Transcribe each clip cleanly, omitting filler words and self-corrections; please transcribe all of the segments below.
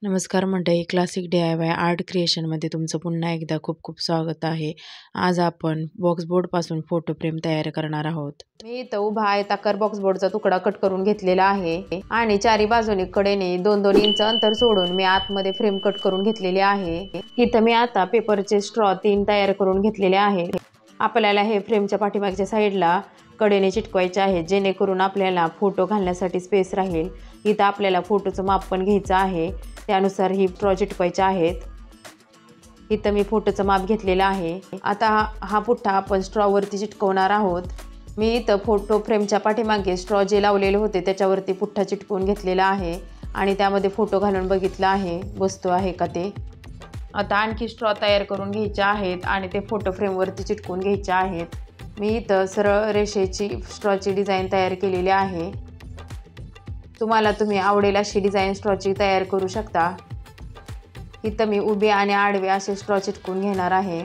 नमस्कार मंडळी, classic DIY art क्रिएशनमध्ये तुमचं पुन्हा एकदा खूप खूप स्वागत आहे. आज आपण बॉक्स बोर्डपासून फोटो फ्रेम तयार करणार आहोत. मी इथं उभा आयताकार बॉक्स बोर्डचा तुकडा कट करून घेतलेला आहे आणि चारी बाजूने कडेने 2-2 इंच अंतर सोडून मी आतमध्ये फ्रेम कट करून घेतलेली आहे. इथं मी आता पेपरचे स्ट्रॉ 3 तयार करून घेतलेले आहे. आपल्याला हे फ्रेमच्या पाठीमागच्या साईडला कडेने चिटकवायचे आहे, जेणेकरून आपल्याला फोटो घालण्यासाठी स्पेस राहील. इथं आपल्याला फोटोचं माप पण घ्यायचं आहे, त्यानुसार ही स्ट्रॉ चिटकवायचे आहेत. इथं मी फोटोचं माप घेतलेलं आहे. आता हा पुठ्ठा आपण स्ट्रॉवरती चिटकवणार आहोत. मी इथं फोटो फ्रेमच्या पाठीमागे स्ट्रॉ जे लावलेले होते त्याच्यावरती पुठ्ठा चिटकवून घेतलेला आहे आणि त्यामध्ये फोटो घालून बघितलं आहे बसतो आहे का ते. आता आणखी स्ट्रॉ तयार करून घ्यायचे आहेत आणि ते फोटो फ्रेमवरती चिटकवून घ्यायचे आहेत. मी इथं सरळ रेषेची स्ट्रॉची डिझाईन तयार केलेली आहे. तुम्ही आवडेल अशी डिझाईन स्ट्रॉची तयार करू शकता. इथं मी उभे आणि आडवे असे स्ट्रॉ चिटकवून घेणार आहे.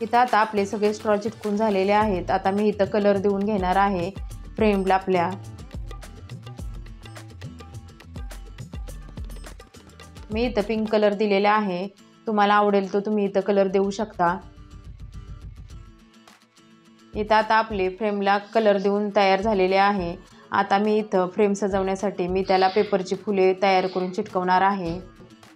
इथं आता आपले सगळे स्ट्रॉ चिटकून झालेले आहेत. आता मी इथं कलर देऊन घेणार आहे फ्रेमला आपल्या. मी इथं पिंक कलर दिलेला आहे. तुम्हाला आवडेल तो तुम्ही इथं कलर देऊ शकता. इथं आता आपले फ्रेमला कलर देऊन तयार झालेले आहे. आता मी इथं फ्रेम सजवण्यासाठी मी त्याला पेपरची फुले तयार करून चिटकवणार आहे.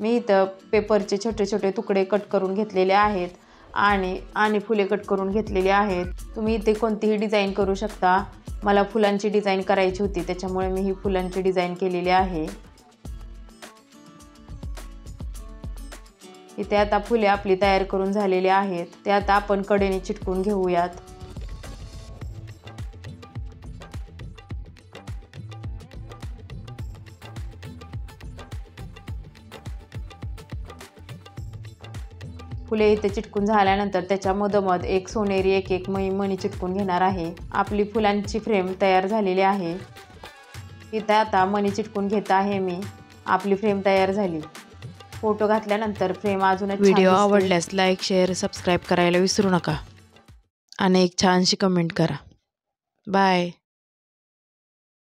मी इथं पेपरचे छोटे छोटे तुकडे कट करून घेतलेले आहेत आणि फुले कट करून घेतलेली आहेत. तुम्ही इथे कोणतीही डिझाईन करू शकता. मला फुलांची डिझाईन करायची होती, त्याच्यामुळे मी ही फुलांची डिझाईन केलेली आहे. इथे आता फुले आपली तयार करून झालेली आहेत. ते आता आपण कडेने चिटकून घेऊयात. फुले इथे चिटकून झाल्यानंतर त्याच्या मधोमध एक सोनेरी एक मणी चिटकून घेणार आहे. आपली फुलांची फ्रेम तयार झालेली आहे. इथं आता मणी चिटकून घेत आहे मी. आपली फ्रेम तयार झाली. फोटो घातल्यानंतर फ्रेम अजूनच व्हिडिओ आवडल्यास लाईक, शेअर, सबस्क्राईब करायला विसरू नका आणि एक छानशी कमेंट करा. बाय.